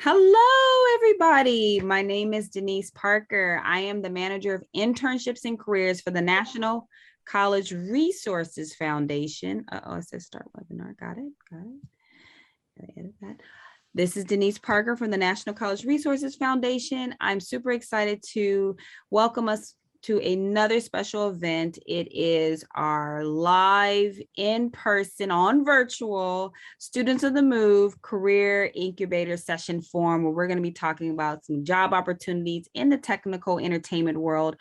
Hello, everybody. My name is Denise Parker. I am the manager of internships and careers for the National College Resources Foundation. It says start webinar. Got it. Gotta edit that. This is Denise Parker from the National College Resources Foundation. I'm super excited to welcome us to another special event. It is our live in-person on virtual Students of the Move Career Incubator Session Forum, where we're going to be talking about some job opportunities in the technical entertainment world.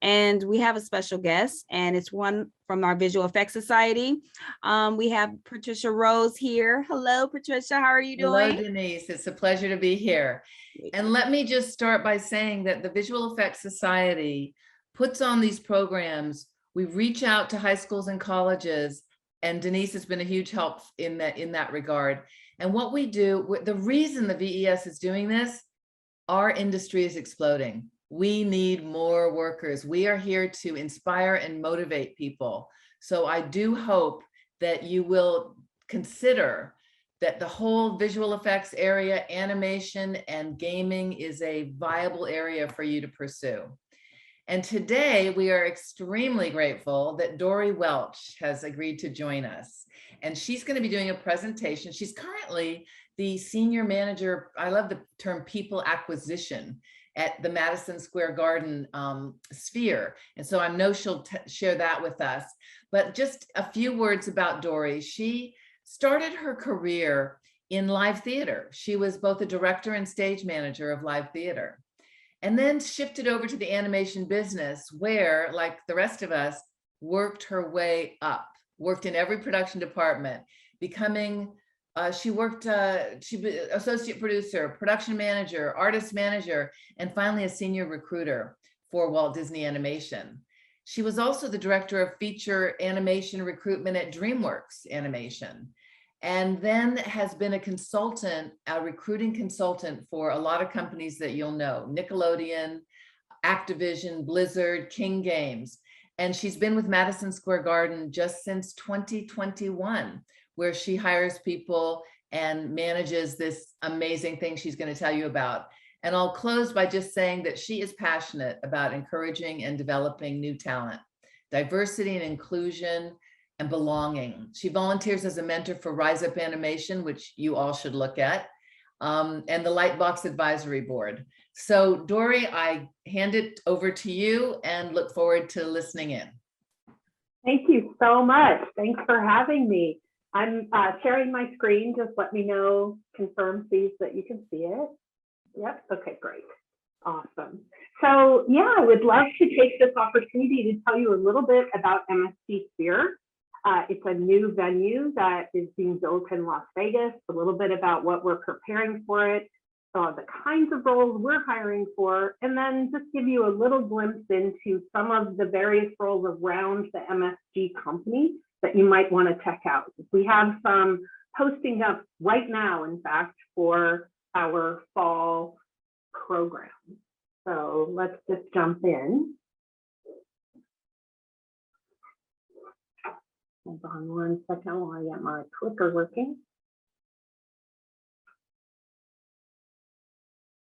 And we have a special guest, and it's one from our Visual Effects Society. We have Patricia Rose here. Hello, Patricia. How are you doing? Hello, Denise. It's a pleasure to be here. And let me just start by saying that the Visual Effects Society puts on these programs. We reach out to high schools and colleges, and Denise has been a huge help in that regard. And what we do, the reason the VES is doing this, our industry is exploding. We need more workers. We are here to inspire and motivate people. So I do hope that you will consider that the whole visual effects area, animation and gaming is a viable area for you to pursue. And today we are extremely grateful that Doeri Welch has agreed to join us. And she's going to be doing a presentation. She's currently the senior manager, I love the term people acquisition, at the Madison Square Garden sphere. And so I know she'll share that with us. But just a few words about Doeri. She started her career in live theater. She was both a director and stage manager of live theater, and then shifted over to the animation business, where, like the rest of us, worked her way up, worked in every production department, becoming, she associate producer, production manager, artist manager, and finally a senior recruiter for Walt Disney Animation. She was also the director of feature animation recruitment at DreamWorks Animation, and then has been a consultant, a recruiting consultant for a lot of companies that you'll know: Nickelodeon, Activision, Blizzard, King Games. And she's been with Madison Square Garden just since 2021, where she hires people and manages this amazing thing she's going to tell you about. And I'll close by just saying that she is passionate about encouraging and developing new talent, diversity and inclusion, and belonging. She volunteers as a mentor for Rise Up Animation, which you all should look at, and the Lightbox Advisory Board. So Doeri, I hand it over to you and look forward to listening in. Thank you so much. Thanks for having me. I'm sharing my screen. Just let me know, confirm please that you can see it. Yep, okay, great. Awesome. So yeah, I would love to take this opportunity to tell you a little bit about MSG Sphere. It's a new venue that is being built in Las Vegas, a little bit about what we're preparing for it, the kinds of roles we're hiring for, and then just give you a little glimpse into some of the various roles around the MSG company that you might want to check out. We have some posting up right now, in fact, for our fall program. So let's just jump in. Hold on one second while I get my clicker working.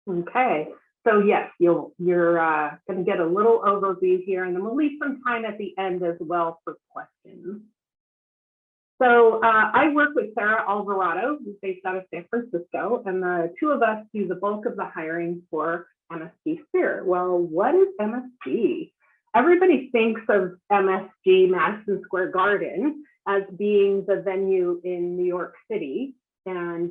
Okay, so yes, you're going to get a little overview here, and then we'll leave some time at the end as well for questions. So I work with Sarah Alvarado, who's based out of San Francisco, and the two of us do the bulk of the hiring for MSG Sphere. Well, what is MSG? Everybody thinks of MSG, Madison Square Garden, as being the venue in New York City, and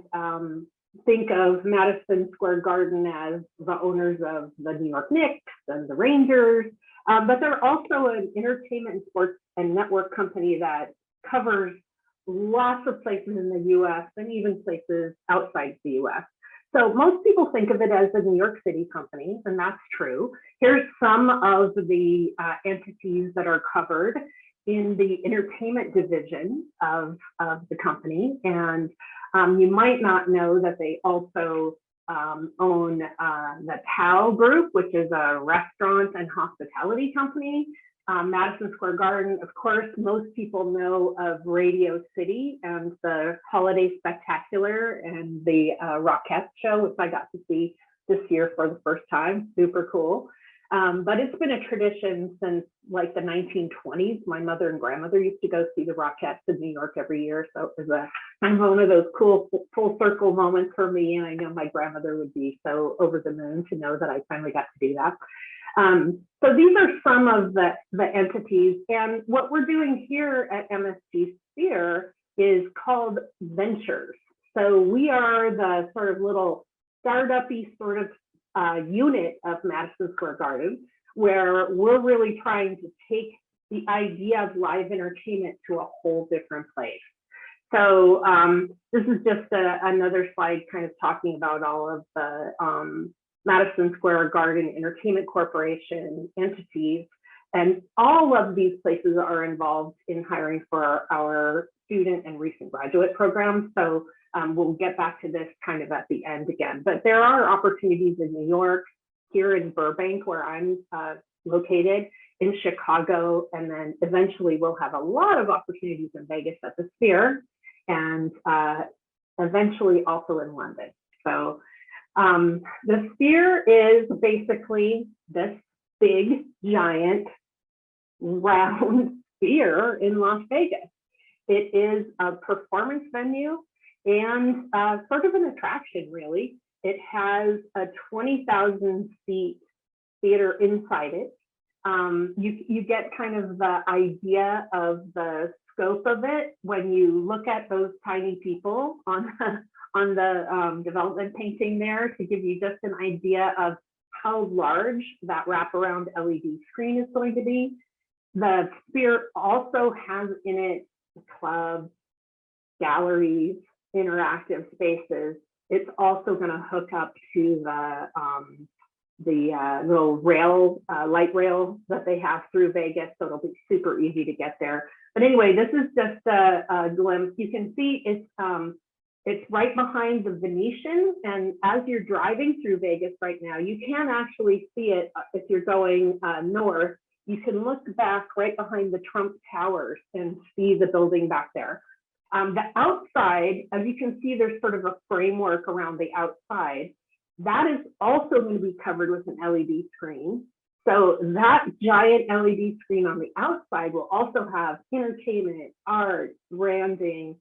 think of Madison Square Garden as the owners of the New York Knicks and the Rangers, but they're also an entertainment, sports, and network company that covers lots of places in the US and even places outside the US. So most people think of it as a New York City company, and that's true. Here's some of the entities that are covered in the entertainment division of the company. And you might not know that they also own the Tao Group, which is a restaurant and hospitality company. Madison Square Garden, of course, most people know of Radio City and the Holiday Spectacular and the Rockettes show, which I got to see this year for the first time. Super cool. But it's been a tradition since like the 1920s. My mother and grandmother used to go see the Rockettes in New York every year. So it was kind of one of those cool full circle moments for me. And I know my grandmother would be so over the moon to know that I finally got to do that. So these are some of the entities. And what we're doing here at MSG Sphere is called Ventures. So we are the sort of little startup-y sort of unit of Madison Square Garden, where we're really trying to take the idea of live entertainment to a whole different place. So this is just another slide kind of talking about all of the Madison Square Garden Entertainment Corporation entities. And all of these places are involved in hiring for our student and recent graduate programs. So we'll get back to this kind of at the end again. But there are opportunities in New York, here in Burbank, where I'm located, in Chicago, and then eventually we'll have a lot of opportunities in Vegas at the Sphere, and eventually also in London. So the Sphere is basically this big, giant, round sphere in Las Vegas. It is a performance venue and sort of an attraction, really. It has a 20,000 seat theater inside it. You get kind of the idea of the scope of it when you look at those tiny people on the development painting there, to give you just an idea of how large that wraparound LED screen is going to be. The Sphere also has in it clubs, galleries, interactive spaces. It's also going to hook up to the little rail, light rail that they have through Vegas, so it'll be super easy to get there. But anyway, this is just a glimpse. You can see it's right behind the Venetian, and as you're driving through Vegas right now, you can actually see it if you're going north. You can look back right behind the Trump Towers and see the building back there. The outside, as you can see, there's sort of a framework around the outside. That is also going to be covered with an LED screen. So that giant LED screen on the outside will also have entertainment, art, branding,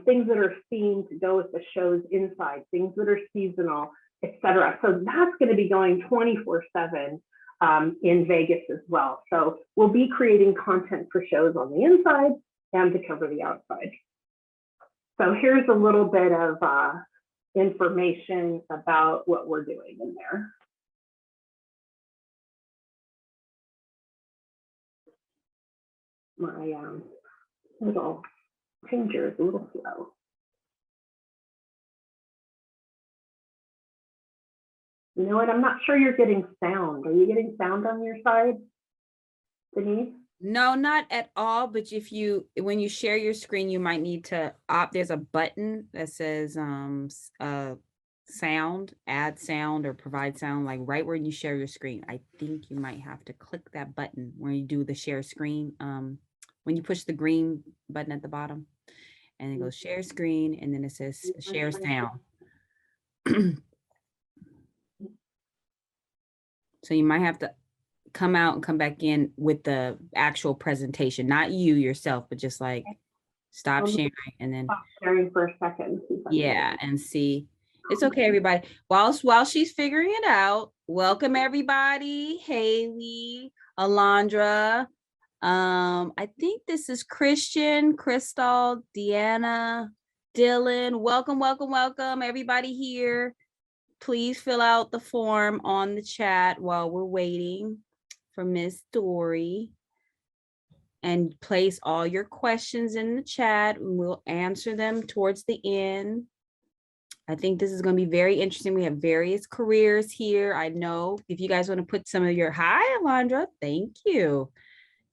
things that are themed to go with the shows inside, things that are seasonal, etc. So that's going to be going 24/7 in Vegas as well. So we'll be creating content for shows on the inside and to cover the outside. So here's a little bit of information about what we're doing in there. My little changer is a little slow. You know what? I'm not sure you're getting sound. Are you getting sound on your side, Denise? No, not at all. But when you share your screen, you might need to opt. There's a button that says sound, add sound, or provide sound, like right where you share your screen. I think you might have to click that button when you do the share screen. When you push the green button at the bottom, and it goes share screen, and then it says share sound. So you might have to come out and come back in with the actual presentation, not you yourself, but just like stop sharing and then stop sharing for a second. Yeah, and see. It's okay, everybody. While she's figuring it out, welcome everybody. Haley, Alondra. I think this is Christian, Crystal, Deanna, Dylan. Welcome, everybody here. Please fill out the form on the chat while we're waiting for Miss Doeri, and place all your questions in the chat and we'll answer them towards the end. I think this is going to be very interesting. We have various careers here. I know if you guys want to put some of your, hi, Alondra, thank you.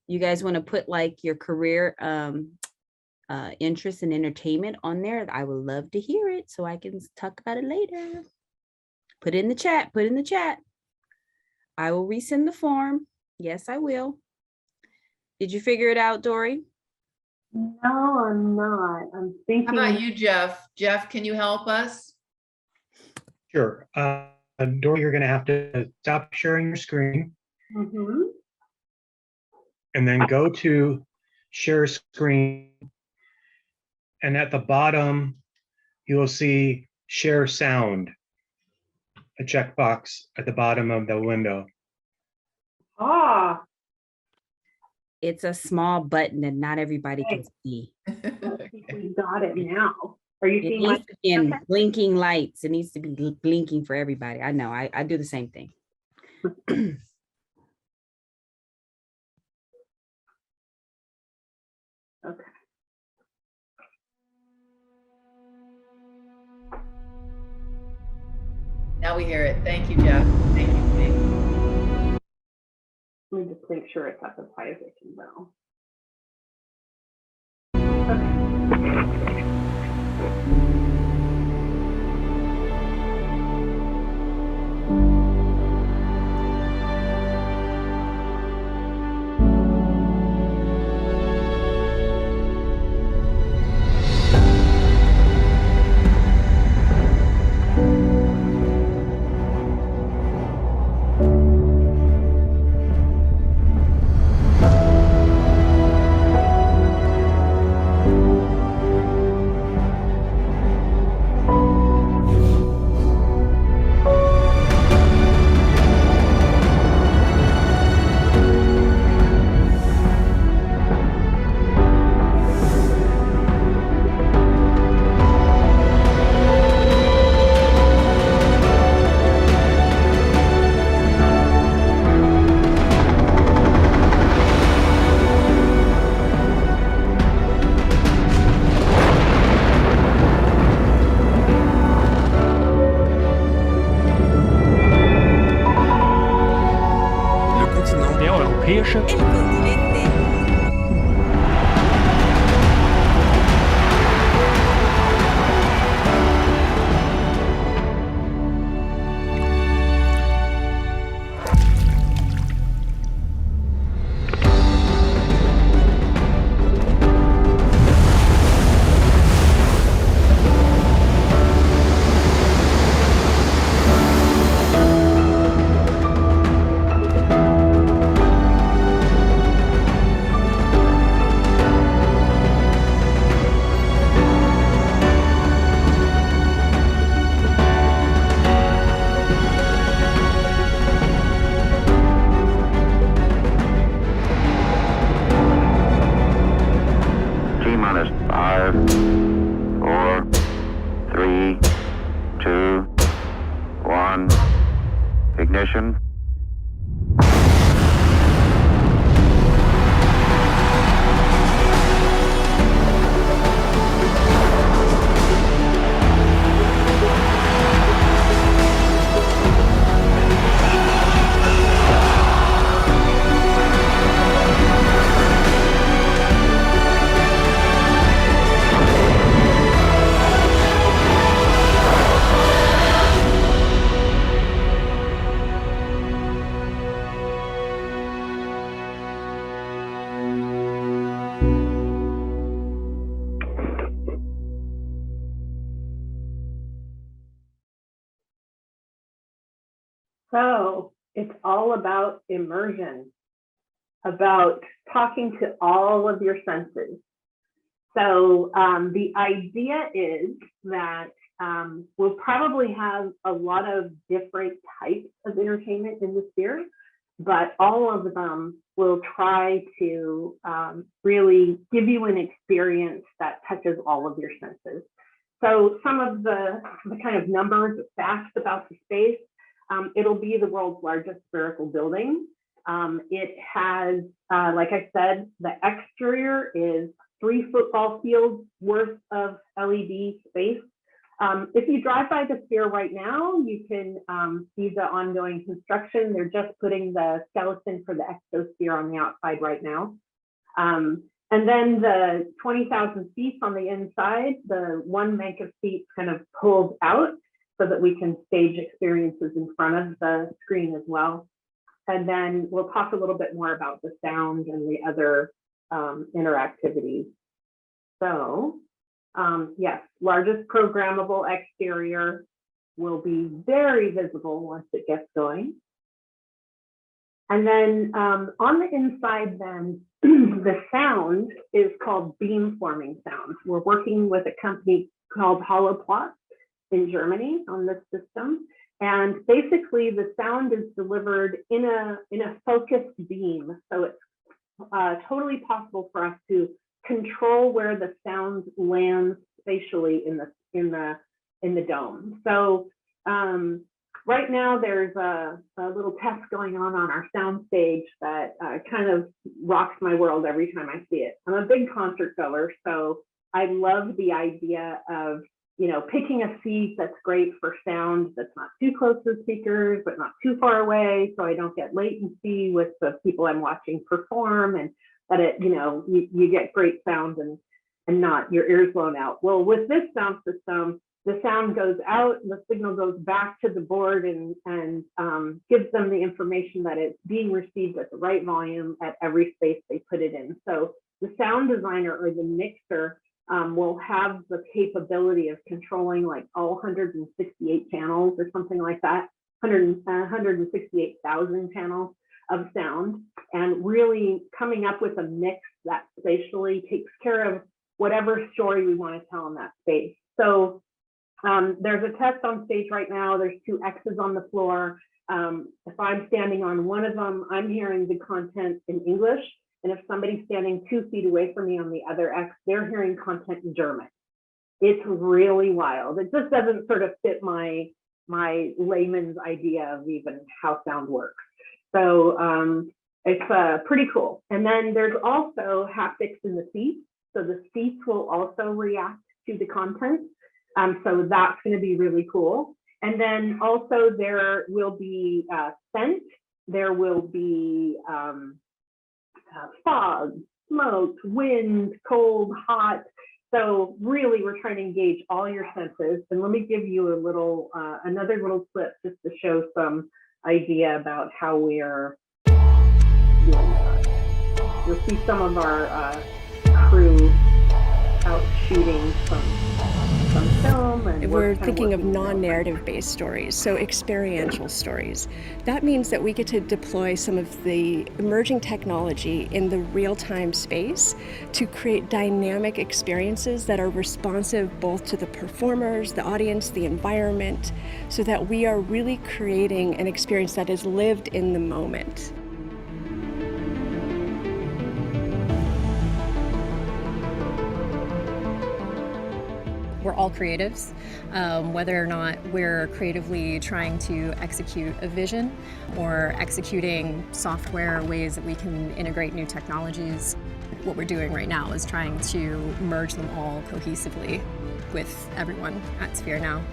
You guys want to put like your career interest in entertainment on there, I would love to hear it so I can talk about it later. Put it in the chat, I will resend the form. Yes, I will. Did you figure it out, Dory? No, I'm not. I'm thinking. How about you, Jeff? Jeff, can you help us? Sure. Dory, you're going to have to stop sharing your screen Mhm. and then go to share screen. And at the bottom, you will see share sound, a checkbox at the bottom of the window. Ah, It's a small button that not everybody can see. let's see if we got it now. Are you It seeing my? needs to be in Okay. blinking lights. It needs to be blinking for everybody. I know, I do the same thing. Okay. Now we hear it. Thank you, Jeff. Thank you, Steve. Let me just make sure it's up as high as it can go. europäische T-minus 5, 4, 3, 2, 1. Ignition. So it's all about immersion, about talking to all of your senses. So the idea is that we'll probably have a lot of different types of entertainment in the sphere, but all of them will try to really give you an experience that touches all of your senses. So some of the kind of numbers, the facts about the space, it'll be the world's largest spherical building. It has, like I said, the exterior is 3 football fields worth of LED space. If you drive by the sphere right now, you can see the ongoing construction. They're just putting the skeleton for the exosphere on the outside right now. And then the 20,000 seats on the inside, the 1 bank of seats kind of pulled out so that we can stage experiences in front of the screen as well. And then we'll talk a little bit more about the sound and the other interactivities. So yes, largest programmable exterior will be very visible once it gets going. And then on the inside then, the sound is called beamforming sound. We're working with a company called Holoplot in Germany on this system. And basically the sound is delivered in a focused beam. So it's totally possible for us to control where the sound lands spatially in the dome. So right now there's a little test going on our sound stage that kind of rocks my world every time I see it. I'm a big concert goer, so I love the idea of, you know, picking a seat that's great for sound that's not too close to the speakers, but not too far away, so I don't get latency with the people I'm watching perform, and that it, you know, you get great sound and not your ears blown out. Well, with this sound system, the sound goes out and the signal goes back to the board and gives them the information that it's being received at the right volume at every space they put it in. So the sound designer or the mixer will have the capability of controlling like all 168 channels or something like that, 168,000 channels of sound, and really coming up with a mix that spatially takes care of whatever story we want to tell in that space. So there's a test on stage right now. There's 2 X's on the floor. If I'm standing on one of them, I'm hearing the content in English. And if somebody's standing 2 feet away from me on the other X, they're hearing content in German. It's really wild. It just doesn't sort of fit my layman's idea of even how sound works. So it's pretty cool. And then there's also haptics in the seats. So the seats will also react to the content. So that's going to be really cool. And then also there will be scent. There will be fog, smoke, wind, cold, hot. So really we're trying to engage all your senses. And let me give you a little, another little clip just to show some idea about how we are doing that. You'll see some of our crew out shooting some film. And we're thinking of non-narrative based stories, so experiential stories. That means that we get to deploy some of the emerging technology in the real-time space to create dynamic experiences that are responsive both to the performers, the audience, the environment, so that we are really creating an experience that is lived in the moment. We're all creatives, whether or not we're creatively trying to execute a vision or executing software ways that we can integrate new technologies. What we're doing right now is trying to merge them all cohesively with everyone at Sphere Now.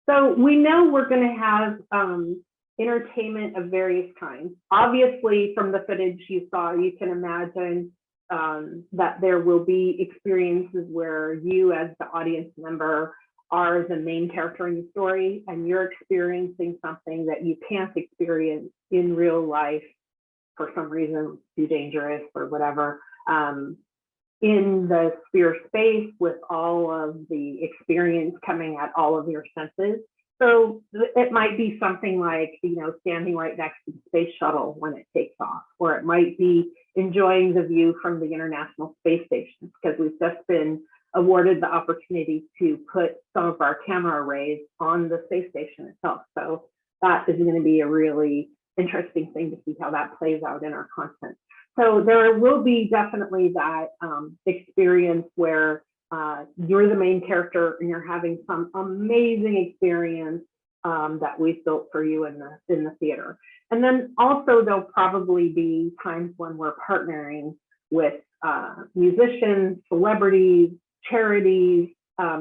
So we know we're going to have entertainment of various kinds. Obviously, from the footage you saw, you can imagine that there will be experiences where you as the audience member are the main character in the story and you're experiencing something that you can't experience in real life for some reason, too dangerous or whatever. In the Sphere space with all of the experience coming at all of your senses. So it might be something like, you know, standing right next to the space shuttle when it takes off, or it might be enjoying the view from the International Space Station, because we've just been awarded the opportunity to put some of our camera arrays on the space station itself. So that is going to be a really interesting thing to see how that plays out in our content. So there will be definitely that experience where you're the main character and you're having some amazing experience that we've built for you in the theater. And then also there'll probably be times when we're partnering with musicians, celebrities, charities,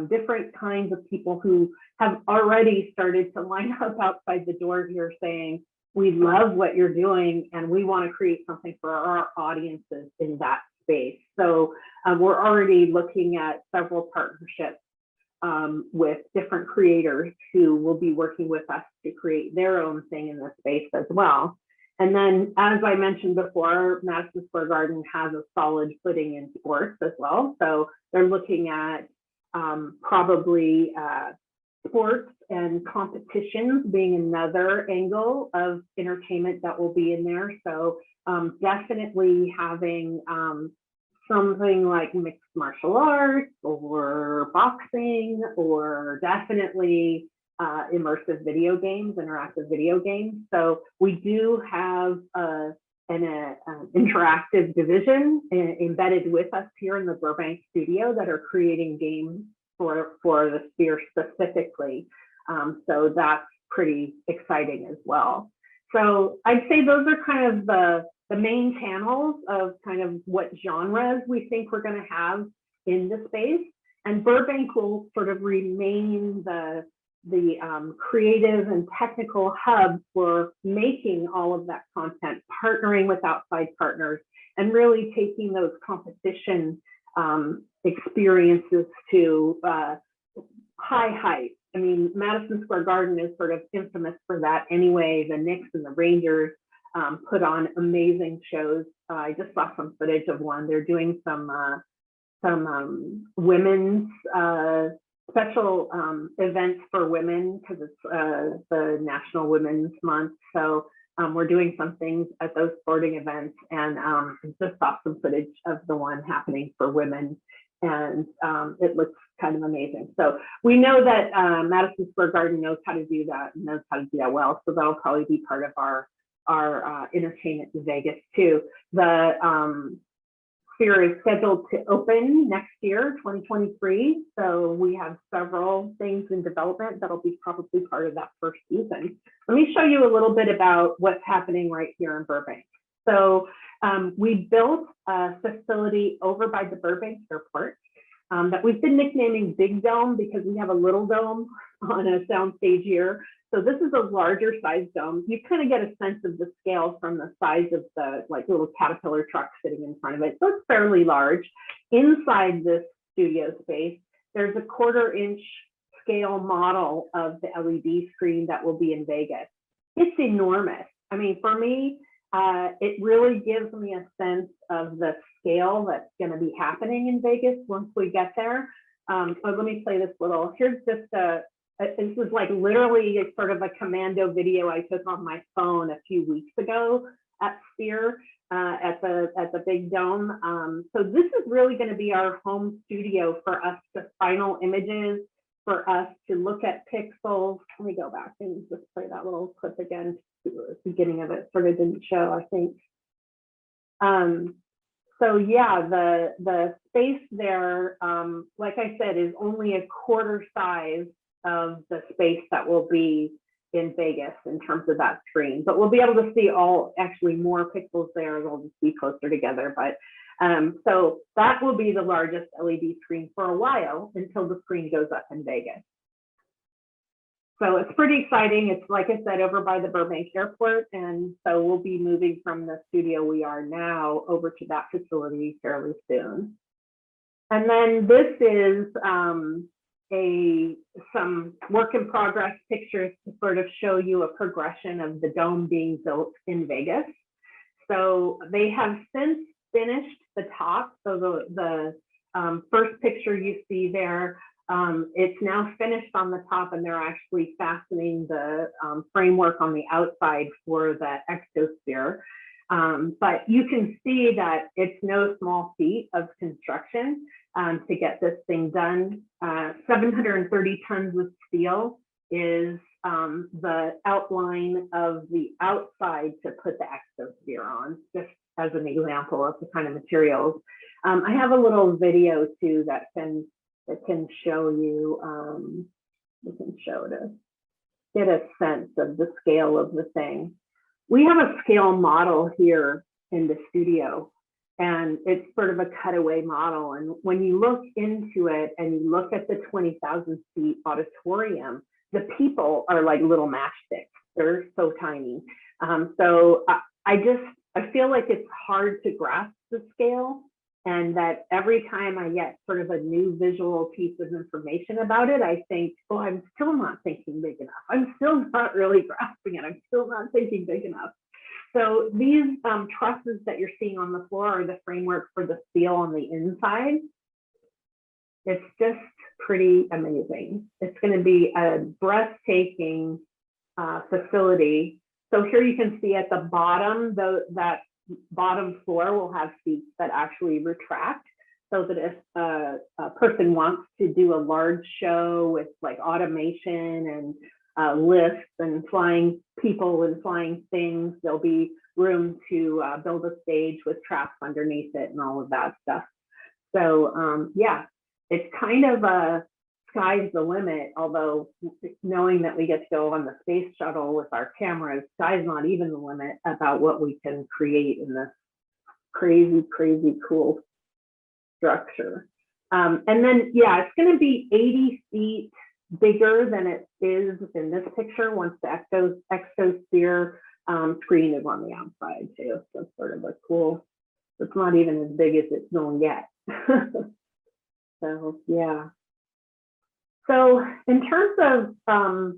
different kinds of people who have already started to line up outside the door here saying, we love what you're doing and we want to create something for our audiences in that space. So we're already looking at several partnerships with different creators who will be working with us to create their own thing in this space as well. And then, as I mentioned before, Madison Square Garden has a solid footing in sports as well. So they're looking at probably sports and competitions being another angle of entertainment that will be in there. So definitely having something like mixed martial arts or boxing, or definitely immersive video games, interactive video games. So we do have an interactive division embedded with us here in the Burbank studio that are creating games for the Sphere specifically. So that's pretty exciting as well. So I'd say those are kind of the main channels of kind of what genres we think we're going to have in the space. And Burbank will sort of remain the creative and technical hub for making all of that content, partnering with outside partners, and really taking those competition experiences to high heights. I mean, Madison Square Garden is sort of infamous for that anyway. The Knicks and the Rangers put on amazing shows. I just saw some footage of one. They're doing some women's special events for women because it's the National Women's Month. So we're doing some things at those sporting events, and just saw some footage of the one happening for women, and it looks kind of amazing. So we know that Madison Square Garden knows how to do that and knows how to do that well. So that'll probably be part of our entertainment in Vegas too. The Sphere is scheduled to open next year, 2023. So we have several things in development that'll be probably part of that first season. Let me show you a little bit about what's happening right here in Burbank. So we built a facility over by the Burbank Airport that we've been nicknaming Big Dome because we have a little dome on a soundstage here. So this is a larger size dome. You kind of get a sense of the scale from the size of the little Caterpillar truck sitting in front of it. So it's fairly large. Inside this studio space, there's a 1/4-inch scale model of the LED screen that will be in Vegas. It's enormous. I mean, for me, it really gives me a sense of the scale that's going to be happening in Vegas once we get there. So let me play this little. Here's just this is like literally sort of a commando video I took on my phone a few weeks ago at Sphere at the Big Dome. So this is really going to be our home studio for us to final images, for us to look at pixels. Let me go back and just play that little clip again. The beginning of it sort of didn't show, I think. So yeah, the space there, like I said, is only a 1/4 size of the space that will be in Vegas in terms of that screen, but we'll be able to see actually more pixels there. They'll just be closer together, but so that will be the largest LED screen for a while until the screen goes up in Vegas. So it's pretty exciting. It's, like I said, over by the Burbank Airport, and so we'll be moving from the studio we are now over to that facility fairly soon. And then this is some work in progress pictures to sort of show you a progression of the dome being built in Vegas. So they have since finished the top. So the first picture you see there, it's now finished on the top, and they're actually fastening the framework on the outside for the exosphere. But you can see that it's no small feat of construction to get this thing done. 730 tons of steel is the outline of the outside to put the exosphere on, just as an example of the kind of materials. I have a little video too that can show you, we can show to get a sense of the scale of the thing. We have a scale model here in the studio, and it's sort of a cutaway model. And when you look into it and you look at the 20,000 seat auditorium, the people are like little matchsticks. They're so tiny. I feel like it's hard to grasp the scale, and that every time I get sort of a new visual piece of information about it, I think, oh, I'm still not thinking big enough. I'm still not really grasping it. I'm still not thinking big enough. So these trusses that you're seeing on the floor are the framework for the steel on the inside. It's just pretty amazing. It's going to be a breathtaking facility. So here you can see at the bottom, that bottom floor will have seats that actually retract, so that if a person wants to do a large show with like automation and lifts and flying people and flying things, there'll be room to build a stage with traps underneath it and all of that stuff. So yeah, it's kind of a sky's the limit, although knowing that we get to go on the space shuttle with our cameras, sky's not even the limit about what we can create in this crazy, crazy cool structure. And then, yeah, it's going to be 80 feet bigger than it is in this picture once the exosphere screen is on the outside too. So it's sort of a cool, it's not even as big as it's going yet. So yeah. So in terms of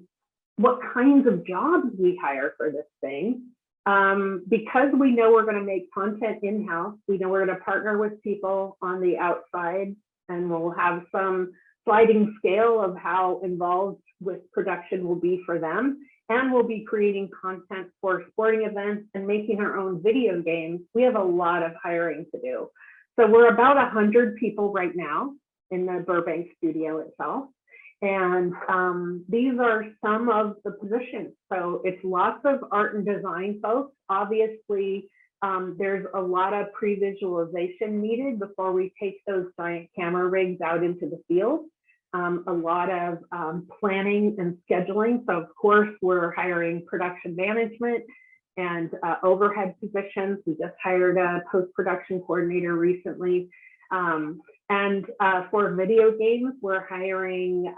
what kinds of jobs we hire for this thing, because we know we're going to make content in-house, we know we're going to partner with people on the outside, and we'll have some sliding scale of how involved with production will be for them. And we'll be creating content for sporting events and making our own video games. We have a lot of hiring to do. So we're about 100 people right now in the Burbank studio itself. And these are some of the positions. So it's lots of art and design folks. Obviously, there's a lot of pre-visualization needed before we take those giant camera rigs out into the field. A lot of planning and scheduling. So of course, we're hiring production management and overhead positions. We just hired a post-production coordinator recently. And for video games, we're hiring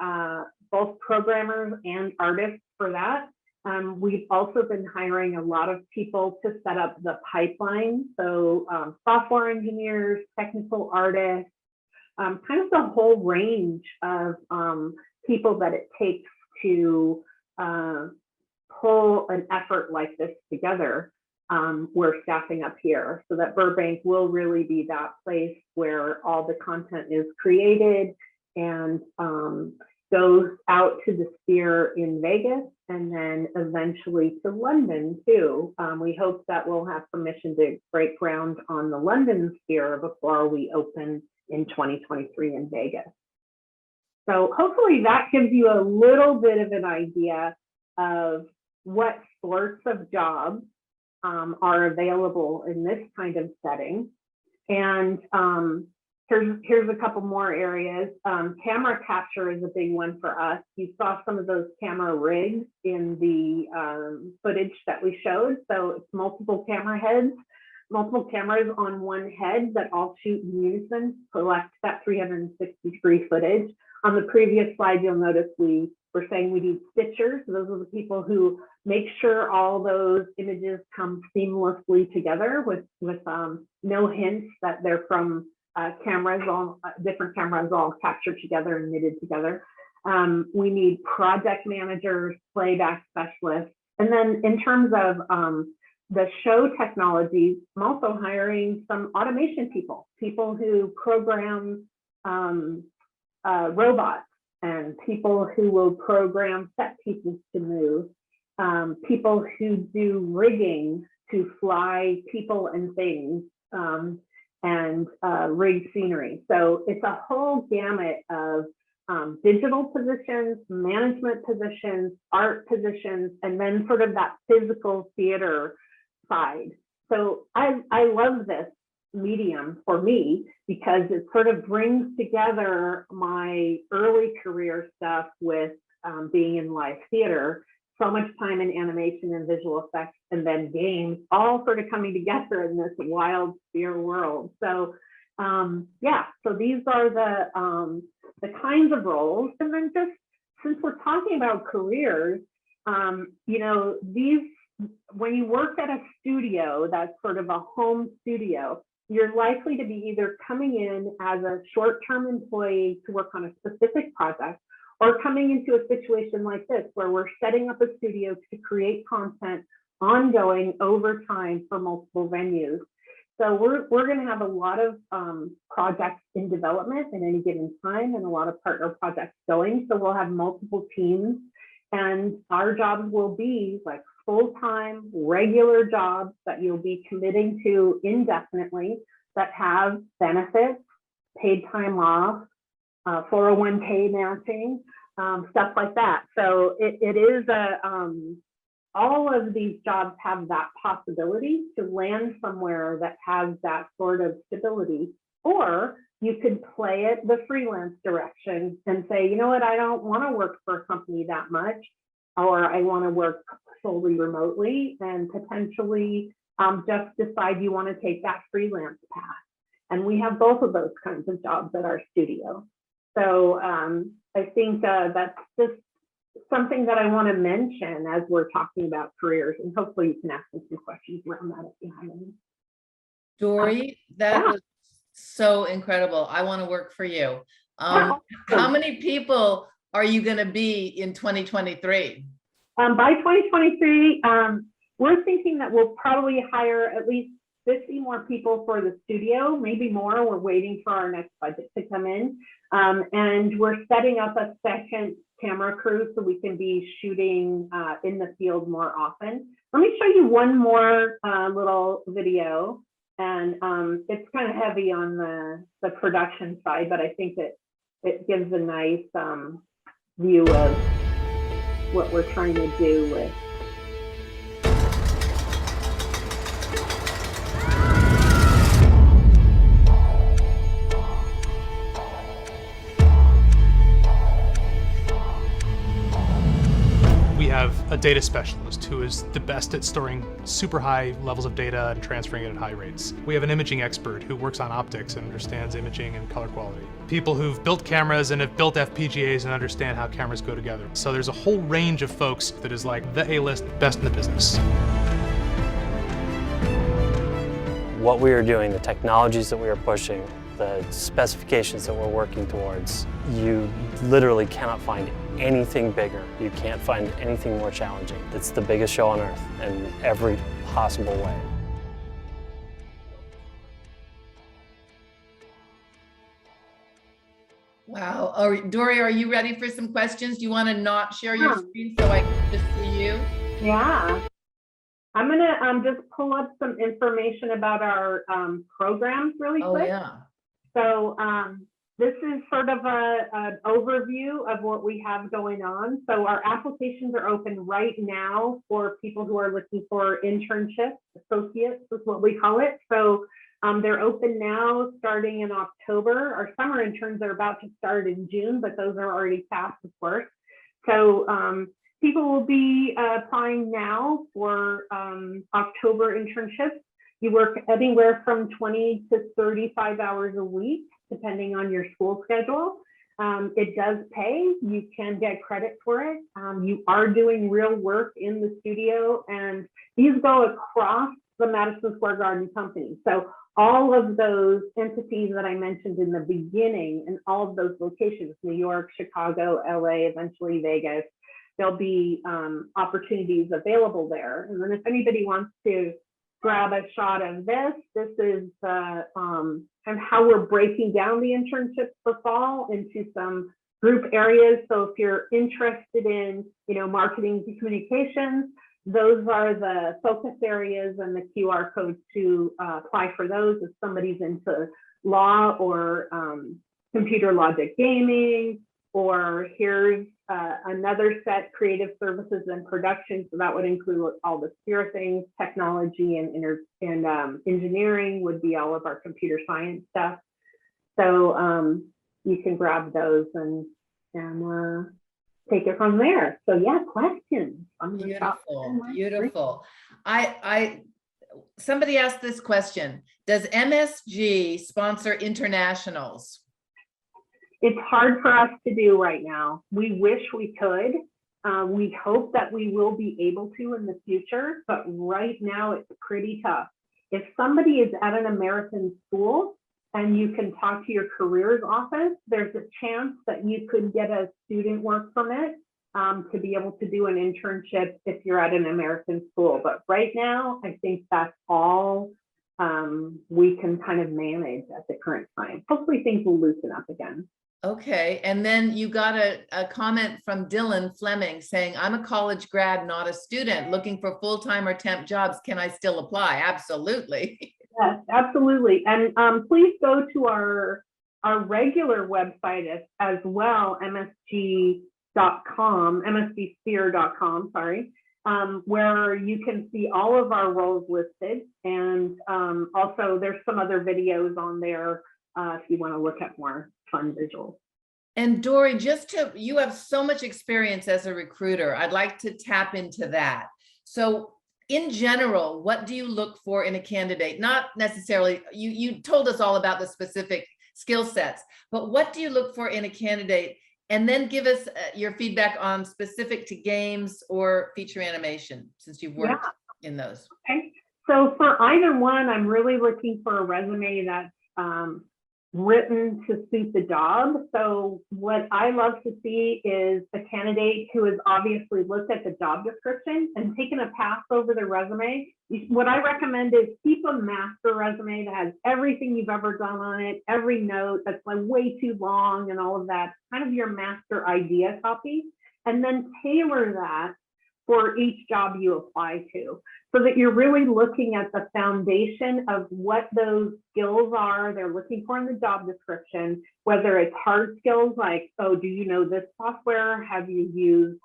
both programmers and artists for that. We've also been hiring a lot of people to set up the pipeline. So software engineers, technical artists, kind of the whole range of people that it takes to pull an effort like this together. We're staffing up here so that Burbank will really be that place where all the content is created and goes out to the Sphere in Vegas and then eventually to London too. We hope that we'll have permission to break ground on the London Sphere before we open in 2023 in Vegas. So hopefully that gives you a little bit of an idea of what sorts of jobs are available in this kind of setting. And here's a couple more areas. Camera capture is a big one for us. You saw some of those camera rigs in the footage that we showed. So it's multiple camera heads, multiple cameras on one head that all shoot in unison, collect that 360-degree footage. On the previous slide, you'll notice we were saying we need stitchers. So those are the people who make sure all those images come seamlessly together with no hints that they're from cameras, all different cameras all captured together and knitted together. We need project managers, playback specialists. And then in terms of the show technologies, I'm also hiring some automation people who program robots and people who will program set pieces to move, people who do rigging to fly people and things and rig scenery. So it's a whole gamut of digital positions, management positions, art positions, and then sort of that physical theater side. So I love this medium for me because it sort of brings together my early career stuff with being in live theater, so much time in animation and visual effects, and then games, all sort of coming together in this wild Sphere world. So yeah, so these are the kinds of roles. And then just since we're talking about careers, you know, these when you work at a studio, that's sort of a home studio, you're likely to be either coming in as a short-term employee to work on a specific project, or coming into a situation like this where we're setting up a studio to create content ongoing over time for multiple venues. So we're going to have a lot of projects in development at any given time, and a lot of partner projects going. So we'll have multiple teams, and our jobs will be like full-time, regular jobs that you'll be committing to indefinitely, that have benefits, paid time off, 401k matching, stuff like that. So it is all of these jobs have that possibility to land somewhere that has that sort of stability. Or you could play it the freelance direction and say, you know what, I don't want to work for a company that much, or I want to work solely remotely, and potentially just decide you want to take that freelance path. And we have both of those kinds of jobs at our studio. So I think that's just something that I want to mention as we're talking about careers, and hopefully you can ask me some questions around that if you have any. Dory, that was so incredible. I want to work for you. How many people are you going to be in 2023? By 2023, we're thinking that we'll probably hire at least 50 more people for the studio, maybe more. We're waiting for our next budget to come in. And we're setting up a second camera crew so we can be shooting in the field more often. Let me show you one more little video. And it's kind of heavy on the production side, but I think it gives a nice view of what we're trying to do with. We have a data specialist who is the best at storing super high levels of data and transferring it at high rates. We have an imaging expert who works on optics and understands imaging and color quality. People who've built cameras and have built FPGAs and understand how cameras go together. So there's a whole range of folks that is like the A-list, best in the business. What we are doing, the technologies that we are pushing, the specifications that we're working towards, you literally cannot find anything bigger. You can't find anything more challenging. It's the biggest show on earth in every possible way. Wow. Dory, are you ready for some questions? Do you want to not share your screen so I can just see you? Yeah. I'm going to just pull up some information about our programs really quick. Oh, yeah. So this is sort of an overview of what we have going on. So our applications are open right now for people who are looking for internships, associates is what we call it. So they're open now starting in October. Our summer interns are about to start in June, but those are already past, of course. So people will be applying now for October internships. You work anywhere from 20 to 35 hours a week, depending on your school schedule. It does pay. You can get credit for it. You are doing real work in the studio, and these go across the Madison Square Garden company. So all of those entities that I mentioned in the beginning, and all of those locations, New York, Chicago, LA, eventually Vegas, there'll be opportunities available there. And then if anybody wants to grab a shot of this is kind of how we're breaking down the internships for fall into some group areas. So if you're interested in, marketing and communications, those are the focus areas and the QR codes to apply for those. If somebody's into law or computer logic gaming, or here's another set, creative services and production. So that would include all the sphere things, technology and engineering would be all of our computer science stuff. So you can grab those and take it from there. So yeah, questions. Beautiful, beautiful. Somebody asked this question: does MSG sponsor internationals? It's hard for us to do right now. We wish we could. We hope that we will be able to in the future, but right now it's pretty tough. If somebody is at an American school and you can talk to your careers office, there's a chance that you could get a student work permit to be able to do an internship if you're at an American school. But right now, I think that's all we can kind of manage at the current time. Hopefully things will loosen up again. Okay, and then you got a comment from Dylan Fleming saying, I'm a college grad, not a student, looking for full-time or temp jobs. Can I still apply? Absolutely. Yes, absolutely. And please go to our regular website as well, msgsphere.com, sorry, where you can see all of our roles listed. And also there's some other videos on there if you want to look at more fun visuals. And Doeri, you have so much experience as a recruiter. I'd like to tap into that. So in general, what do you look for in a candidate? Not necessarily, you told us all about the specific skill sets, but what do you look for in a candidate? And then give us your feedback on specific to games or feature animation, since you've worked in those. Okay, so for either one, I'm really looking for a resume that's written to suit the job. So what I love to see is a candidate who has obviously looked at the job description and taken a pass over the resume. What I recommend is keep a master resume that has everything you've ever done on it, every note that's like way too long and all of that, kind of your master idea copy, and then tailor that for each job you apply to, so that you're really looking at the foundation of what those skills are they're looking for in the job description, whether it's hard skills like, oh, do you know this software? Have you used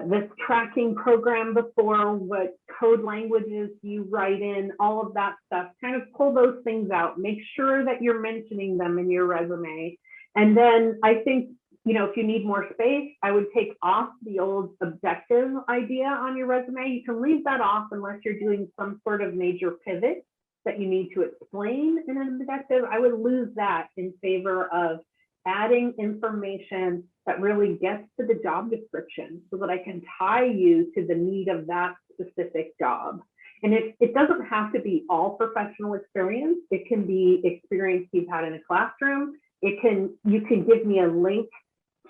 this tracking program before? What code languages do you write in? All of that stuff, kind of pull those things out, make sure that you're mentioning them in your resume. And then I think, you know, if you need more space, I would take off the old objective idea on your resume. You can leave that off unless you're doing some sort of major pivot that you need to explain in an objective. I would lose that in favor of adding information that really gets to the job description so that I can tie you to the need of that specific job. And it doesn't have to be all professional experience. It can be experience you've had in a classroom. You can give me a link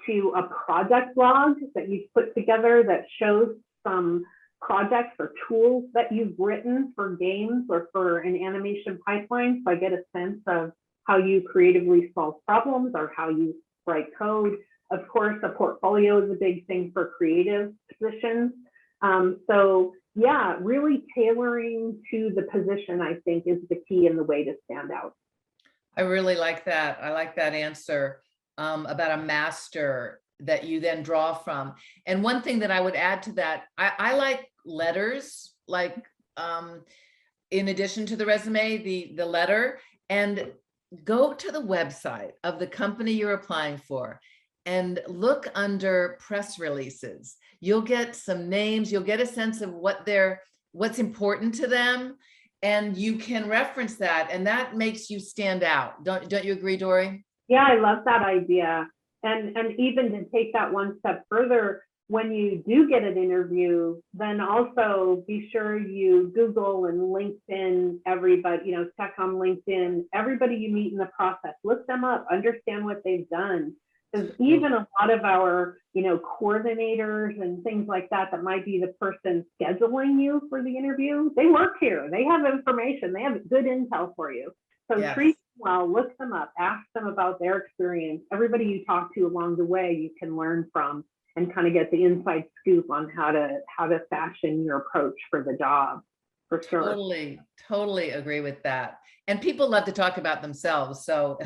to a project log that you've put together that shows some projects or tools that you've written for games or for an animation pipeline, so I get a sense of how you creatively solve problems or how you write code. Of course, a portfolio is a big thing for creative positions. So yeah, really tailoring to the position, I think, is the key and the way to stand out. I really like that. I like that answer. About a master that you then draw from. And one thing that I would add to that, I like letters, like in addition to the resume, the letter, and go to the website of the company you're applying for and look under press releases. You'll get some names, you'll get a sense of what's important to them, and you can reference that, and that makes you stand out. Don't you agree, Doeri? Yeah, I love that idea. And even to take that one step further, when you do get an interview, then also be sure you Google and LinkedIn everybody, you know, check on LinkedIn, everybody you meet in the process, look them up, understand what they've done. Because even a lot of our, you know, coordinators and things like that, that might be the person scheduling you for the interview, they work here, they have information, they have good intel for you. So Yes. Treat them well, look them up, ask them about their experience. Everybody you talk to along the way, you can learn from and kind of get the inside scoop on how to fashion your approach for the job, for sure. Totally agree with that. And people love to talk about themselves. So,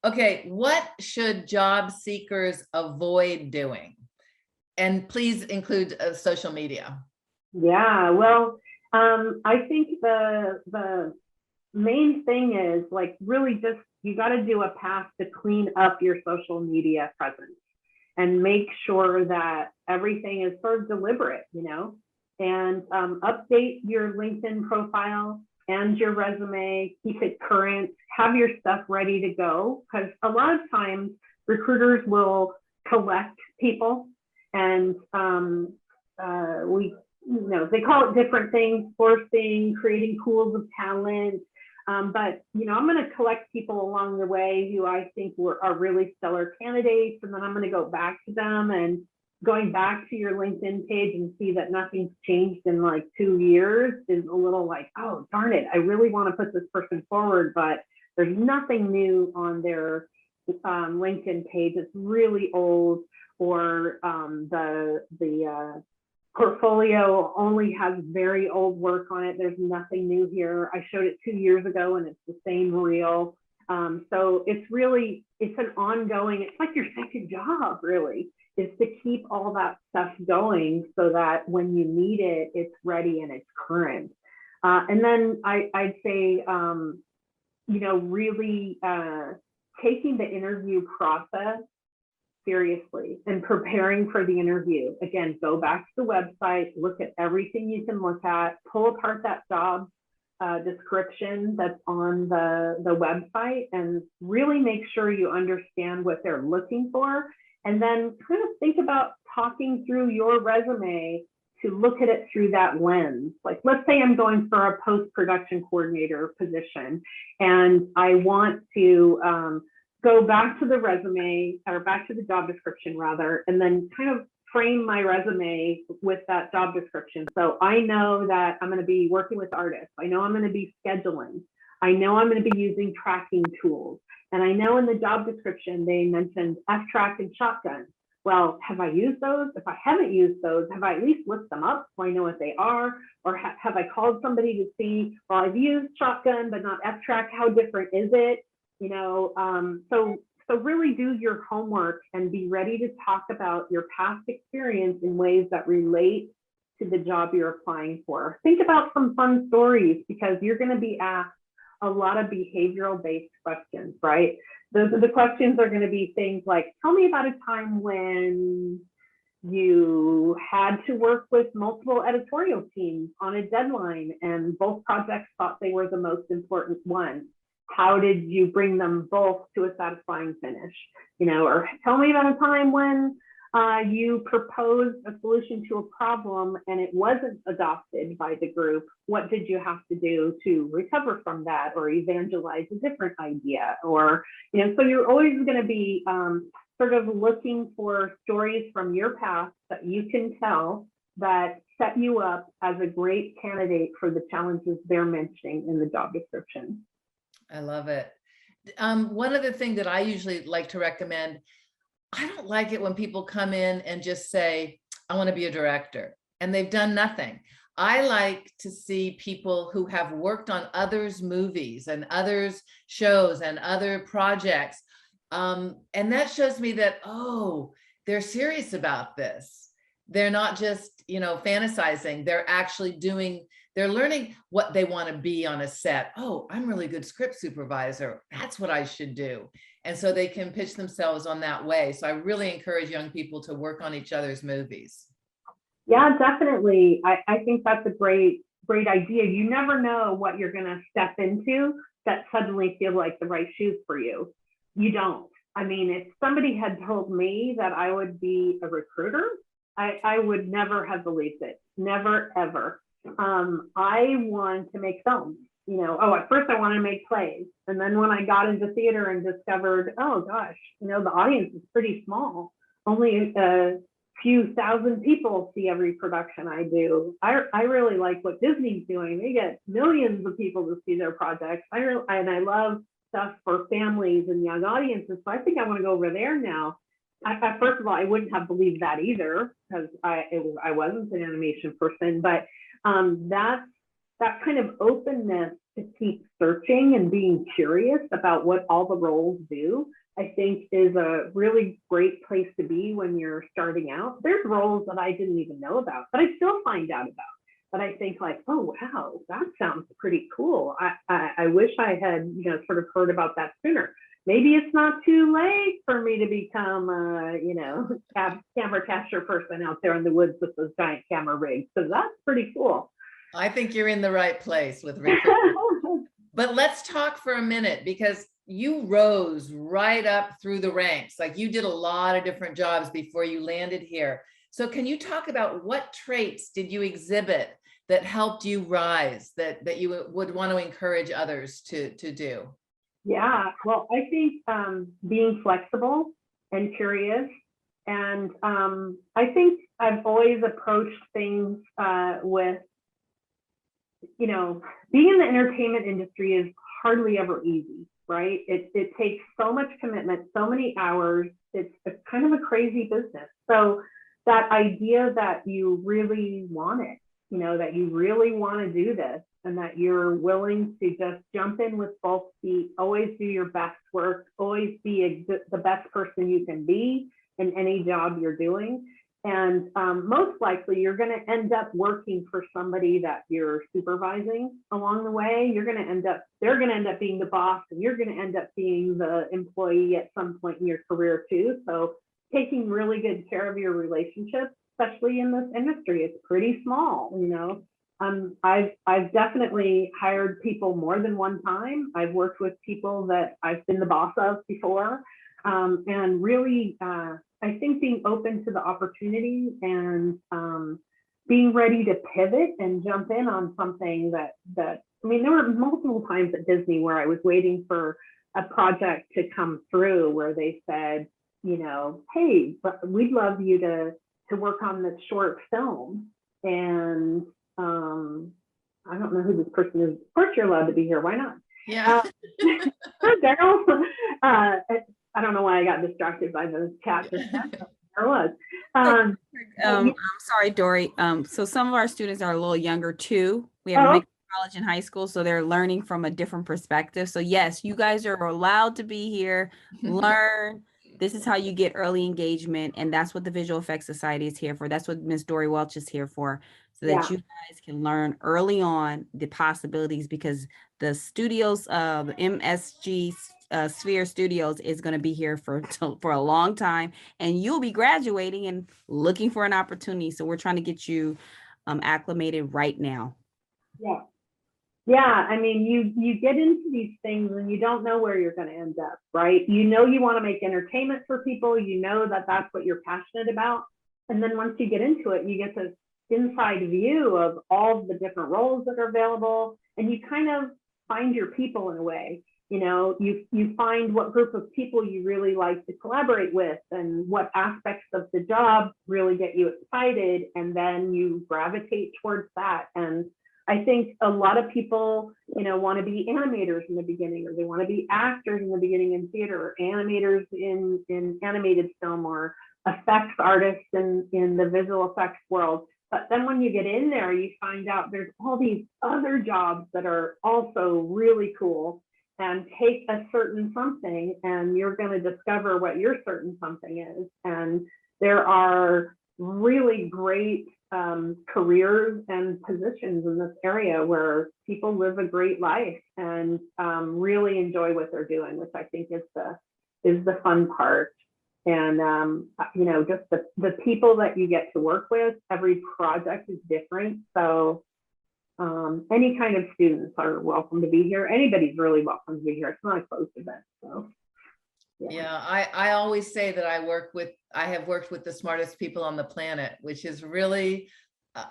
okay, what should job seekers avoid doing? And please include social media. Yeah, well, I think the main thing is like really just, you got to do a path to clean up your social media presence and make sure that everything is sort of deliberate, you know, and update your LinkedIn profile and your resume, keep it current, have your stuff ready to go. Because a lot of times recruiters will collect people, and we, they call it different things, sourcing, creating pools of talent. But, I'm going to collect people along the way who I think are really stellar candidates. And then I'm going to go back to them, and going back to your LinkedIn page and see that nothing's changed in like 2 years is a little like, oh, darn it. I really want to put this person forward, but there's nothing new on their LinkedIn page. It's really old, or the portfolio only has very old work on it. There's nothing new here. I showed it 2 years ago and it's the same reel. So it's an ongoing, it's like your second job really, is to keep all that stuff going so that when you need it, it's ready and it's current. And then I'd say, really taking the interview process seriously and preparing for the interview. Again, go back to the website, look at everything you can look at, pull apart that job description that's on the website, and really make sure you understand what they're looking for. And then kind of think about talking through your resume to look at it through that lens. Like, let's say I'm going for a post-production coordinator position, and I want to go back to the resume, or back to the job description rather, and then kind of frame my resume with that job description. So I know that I'm going to be working with artists. I know I'm going to be scheduling. I know I'm going to be using tracking tools. And I know in the job description, they mentioned F-Track and Shotgun. Well, have I used those? If I haven't used those, have I at least looked them up so I know what they are? Or have I called somebody to see, well, I've used Shotgun, but not F-Track. How different is it? So really do your homework and be ready to talk about your past experience in ways that relate to the job you're applying for. Think about some fun stories, because you're going to be asked a lot of behavioral-based questions, right? Those are the questions are going to be things like, tell me about a time when you had to work with multiple editorial teams on a deadline and both projects thought they were the most important one. How did you bring them both to a satisfying finish? Or tell me about a time when you proposed a solution to a problem and it wasn't adopted by the group. What did you have to do to recover from that, or evangelize a different idea? Or, so you're always going to be sort of looking for stories from your past that you can tell that set you up as a great candidate for the challenges they're mentioning in the job description. I love it. One other thing that I usually like to recommend, I don't like it when people come in and just say, I want to be a director, and they've done nothing. I like to see people who have worked on others' movies and others' shows and other projects. And that shows me that, oh, they're serious about this. They're not just, fantasizing. They're actually they're learning what they want to be on a set. Oh, I'm really good script supervisor. That's what I should do. And so they can pitch themselves on that way. So I really encourage young people to work on each other's movies. Yeah, definitely. I think that's a great idea. You never know what you're going to step into that suddenly feel like the right shoes for you. You don't. I mean, if somebody had told me that I would be a recruiter, I would never have believed it. Never, ever. I want to make films. At first I wanted to make plays. And then when I got into theater and discovered, oh gosh, the audience is pretty small. Only a few thousand people see every production I do. I really like what Disney's doing. They get millions of people to see their projects. And I love stuff for families and young audiences. So I think I want to go over there now. First of all, I wouldn't have believed that either, because I wasn't an animation person, but that kind of openness to keep searching and being curious about what all the roles do, I think is a really great place to be when you're starting out. There's roles that I didn't even know about, but I still find out about. But I think like, oh, wow, that sounds pretty cool. I wish I had, sort of heard about that sooner. Maybe it's not too late for me to become a, camera capture person out there in the woods with those giant camera rigs. So that's pretty cool. I think you're in the right place with recruitment. But let's talk for a minute, because you rose right up through the ranks. Like you did a lot of different jobs before you landed here. So can you talk about what traits did you exhibit that helped you rise, that you would want to encourage others to do? Yeah, well, I think being flexible and curious, and I think I've always approached things with, you know, being in the entertainment industry is hardly ever easy, right? It takes so much commitment, so many hours. It's kind of a crazy business. So that idea that you really want it, you know, that you really want to do this, and that you're willing to just jump in with both feet, always do your best work, always be the best person you can be in any job you're doing. And most likely you're going to end up working for somebody that you're supervising along the way. They're going to end up being the boss, and you're going to end up being the employee at some point in your career too. So taking really good care of your relationships, especially in this industry, it's pretty small, you know. I've definitely hired people more than one time. I've worked with people that I've been the boss of before, and really, I think being open to the opportunity and being ready to pivot and jump in on something that I mean, there were multiple times at Disney where I was waiting for a project to come through where they said, you know, hey, but we'd love you to work on this short film. And I don't know who this person is. Of course, you're allowed to be here. Why not? Yeah. Daryl. I don't know why I got distracted by the chat. There was. I'm sorry, Doeri. So some of our students are a little younger too. We have a mixed college and high school, so they're learning from a different perspective. So yes, you guys are allowed to be here, learn. This is how you get early engagement, and that's what the Visual Effects Society is here for. That's what Ms. Doeri Welch is here for, so that you guys can learn early on the possibilities, because the studios of MSG Sphere Studios is going to be here for a long time, and you'll be graduating and looking for an opportunity. So we're trying to get you acclimated right now. Yeah. Yeah, I mean, you get into these things and you don't know where you're going to end up, right? You know, you want to make entertainment for people. You know that that's what you're passionate about. And then once you get into it, you get this inside view of all the different roles that are available, and you kind of find your people in a way. You know, you find what group of people you really like to collaborate with and what aspects of the job really get you excited, and then you gravitate towards that. And I think a lot of people, you know, want to be animators in the beginning, or they want to be actors in the beginning in theater, or animators in animated film, or effects artists in the visual effects world. But then when you get in there, you find out there's all these other jobs that are also really cool, and take a certain something and you're going to discover what your certain something is. And there are really great careers and positions in this area where people live a great life and really enjoy what they're doing, which I think is the fun part. And you know, just the people that you get to work with, every project is different. So any kind of students are welcome to be here. Anybody's really welcome to be here. It's not a closed event. So yeah, I always say that I have worked with the smartest people on the planet, which is really,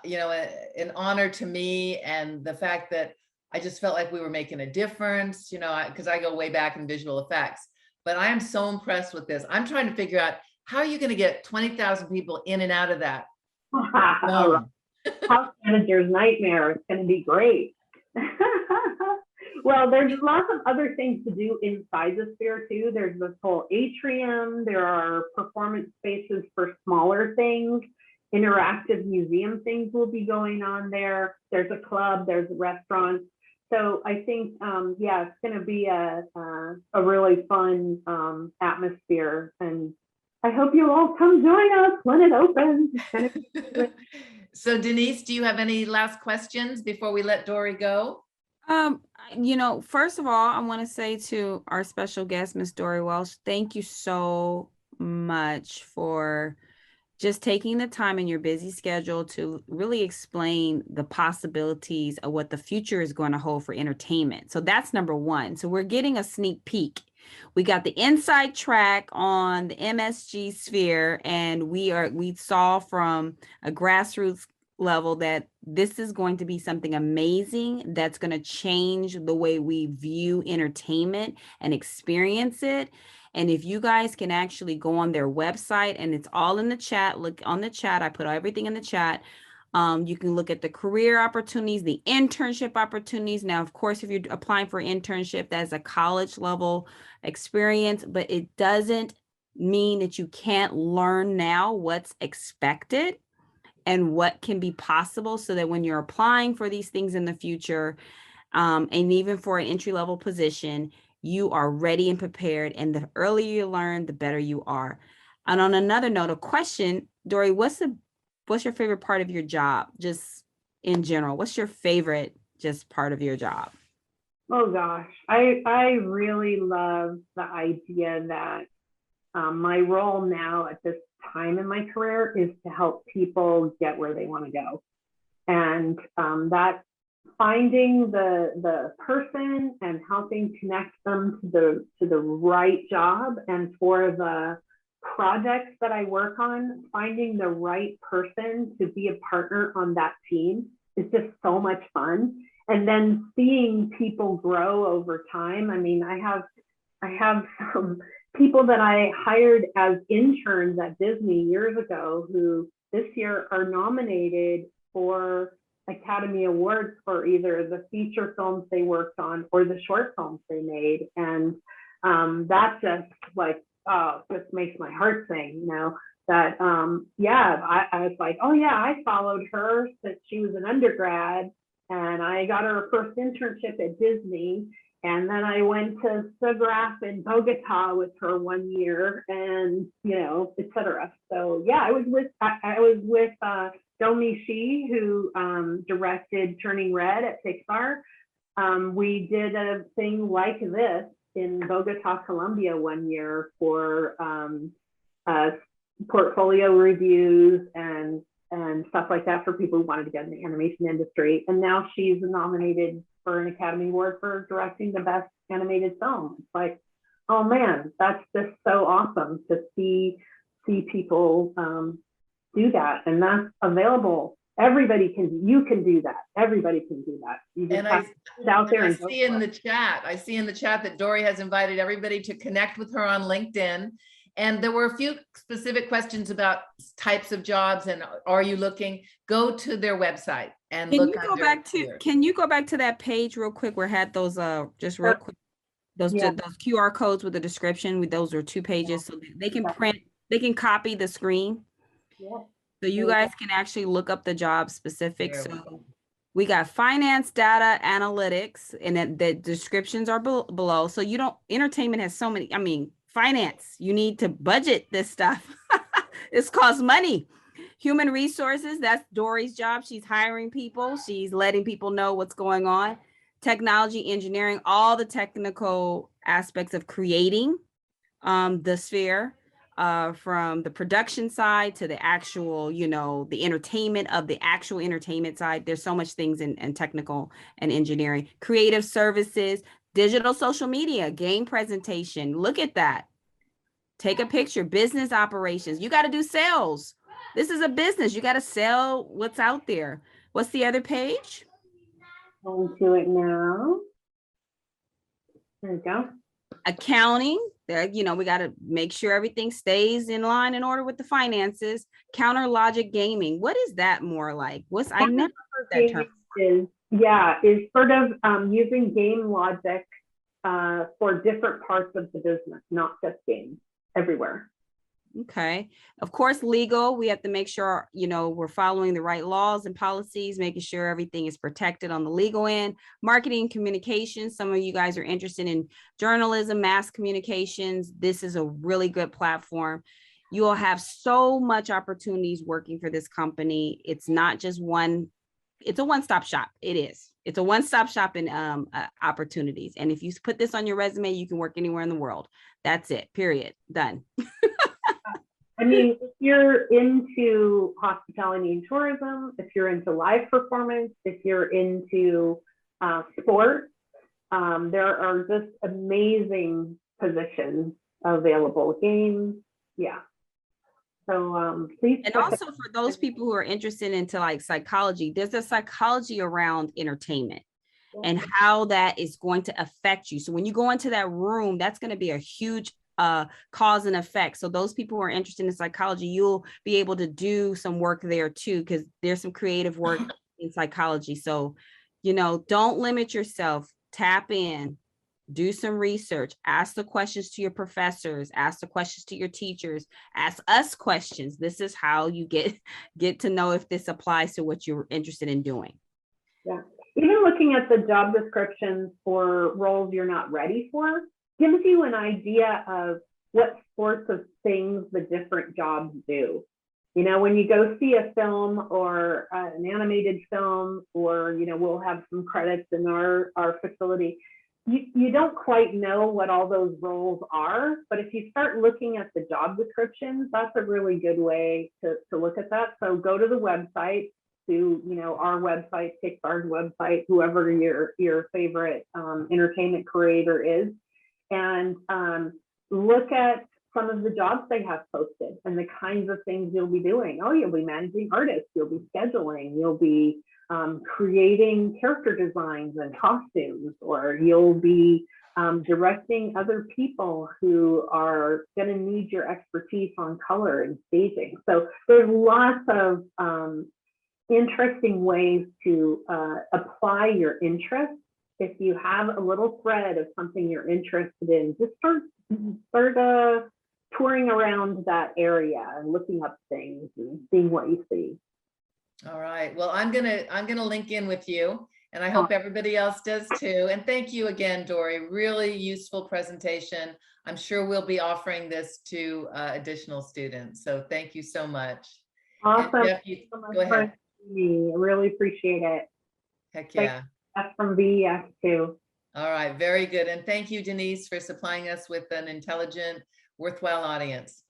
you know, an honor to me. And the fact that I just felt like we were making a difference, you know, because I go way back in visual effects. But I am so impressed with this. I'm trying to figure out, how are you going to get 20,000 people in and out of that? House manager's nightmare. It's going to be great. Well, there's lots of other things to do inside the Sphere too. There's this whole atrium. There are performance spaces for smaller things. Interactive museum things will be going on there. There's a club. There's a restaurant. So I think, yeah, it's going to be a really fun atmosphere, and I hope you all come join us when it opens. So Denise, do you have any last questions before we let Doeri go? You know, first of all, I want to say to our special guest, Miss Doeri Welch, thank you so much for just taking the time in your busy schedule to really explain the possibilities of what the future is going to hold for entertainment. So that's number one. So we're getting a sneak peek. We got the inside track on the MSG sphere, and we saw from a grassroots level that this is going to be something amazing that's going to change the way we view entertainment and experience it. And if you guys can actually go on their website, and it's all in the chat, look on the chat, I put everything in the chat. You can look at the career opportunities, the internship opportunities. Now, of course, if you're applying for internship, that's a college level experience, but it doesn't mean that you can't learn now what's expected and what can be possible, so that when you're applying for these things in the future, and even for an entry-level position, you are ready and prepared. And the earlier you learn, the better you are. And on another note, a question, Doeri, what's your favorite part of your job? Just in general, what's your favorite just part of your job? Oh gosh, I really love the idea that my role now at this time in my career is to help people get where they want to go. And that finding the person and helping connect them to the right job, and for the projects that I work on, finding the right person to be a partner on that team is just so much fun. And then seeing people grow over time. I mean, I have some people that I hired as interns at Disney years ago who this year are nominated for Academy Awards for either the feature films they worked on or the short films they made. And that just just makes my heart sing, you know, that I was like, oh yeah, I followed her since she was an undergrad, and I got her first internship at Disney. And then I went to SIGGRAPH in Bogota with her 1 year, and you know, et cetera. So yeah, I was with Domi Shi, who directed Turning Red at Pixar. We did a thing like this in Bogota, Colombia 1 year for portfolio reviews and stuff like that for people who wanted to get in the animation industry. And now she's nominated for an Academy Award for directing the best animated film. It's like, oh man, that's just so awesome to see people do that, and that's available. Everybody you can do that. Everybody can do that. You just have to put it out there. I see in the chat that Doeri has invited everybody to connect with her on LinkedIn. And there were a few specific questions about types of jobs and are you looking? Go to their website and look. Can you go back to that page real quick where it had those just real quick, those QR codes with the description? Those are 2 pages, so they can print, they can copy the screen. Yeah. So you guys can actually look up the job specifics. So we got finance, data, analytics, and the descriptions are below. So entertainment has so many, I mean, finance, you need to budget this stuff. This costs money. Human resources, that's Doeri's job. She's hiring people. She's letting people know what's going on. Technology, engineering, all the technical aspects of creating the sphere. From the production side to the actual, you know, the entertainment of the actual entertainment side. There's so much things in technical and engineering. Creative services, digital social media, game presentation. Look at that. Take a picture. Business operations. You got to do sales. This is a business. You got to sell what's out there. What's the other page? Going to it now. There we go. Accounting. There, you know, we got to make sure everything stays in line in order with the finances. Counter logic gaming. What is that more like? I never heard that term. Is sort of using game logic for different parts of the business, not just games, everywhere. Okay. Of course, legal, we have to make sure, you know, we're following the right laws and policies, making sure everything is protected on the legal end. Marketing, communications. Some of you guys are interested in journalism, mass communications. This is a really good platform. You will have so much opportunities working for this company. It's not just it's a one-stop shop. It is. It's a one-stop shop in opportunities. And if you put this on your resume, you can work anywhere in the world. That's it, period, done. I mean, if you're into hospitality and tourism, if you're into live performance, if you're into sports, there are just amazing positions available, games. Yeah. So please. And also for those people who are interested into like psychology, there's a psychology around entertainment and how that is going to affect you. So when you go into that room, that's going to be a huge cause and effect. So those people who are interested in psychology, you'll be able to do some work there too, because there's some creative work in psychology. So, you know, don't limit yourself, tap in, do some research, ask the questions to your professors, ask the questions to your teachers, ask us questions. This is how you get to know if this applies to what you're interested in doing. Yeah. Even looking at the job descriptions for roles you're not ready for gives you an idea of what sorts of things the different jobs do. You know, when you go see a film or an animated film, or, you know, we'll have some credits in our facility, you don't quite know what all those roles are, but if you start looking at the job descriptions, that's a really good way to look at that. So go to the website, to, you know, our website, Pixar's website, whoever your favorite entertainment creator is, and look at some of the jobs they have posted and the kinds of things you'll be doing. Oh, you'll be managing artists, you'll be scheduling, you'll be creating character designs and costumes, or you'll be directing other people who are going to need your expertise on color and staging. So there's lots of interesting ways to apply your interest. If you have a little thread of something you're interested in, just start touring around that area and looking up things and seeing what you see. All right. Well, I'm gonna link in with you, and I hope everybody else does too. And thank you again, Doeri. Really useful presentation. I'm sure we'll be offering this to additional students. So thank you so much. Awesome. Jeff, go ahead. I really appreciate it. Heck yeah. That's from VES too. All right. Very good. And thank you, Denise, for supplying us with an intelligent, worthwhile audience.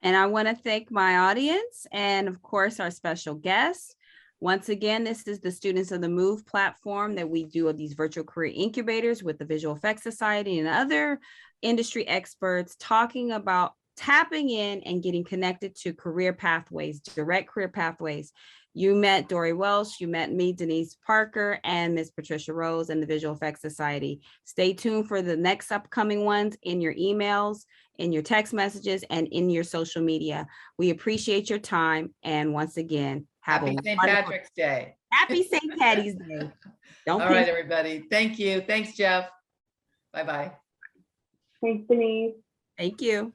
And I want to thank my audience and, of course, our special guests. Once again, this is the Students of the Move platform that we do of these virtual career incubators with the Visual Effects Society and other industry experts, talking about tapping in and getting connected to career pathways, direct career pathways. You met Doeri Welch, you met me, Denise Parker, and Ms. Patricia Rose and the Visual Effects Society. Stay tuned for the next upcoming ones in your emails, in your text messages, and in your social media. We appreciate your time. And once again, Happy St. Patrick's Day. Happy St. Patty's Day. All right, everybody. Thank you. Thanks, Jeff. Bye-bye. Thanks, Denise. Thank you.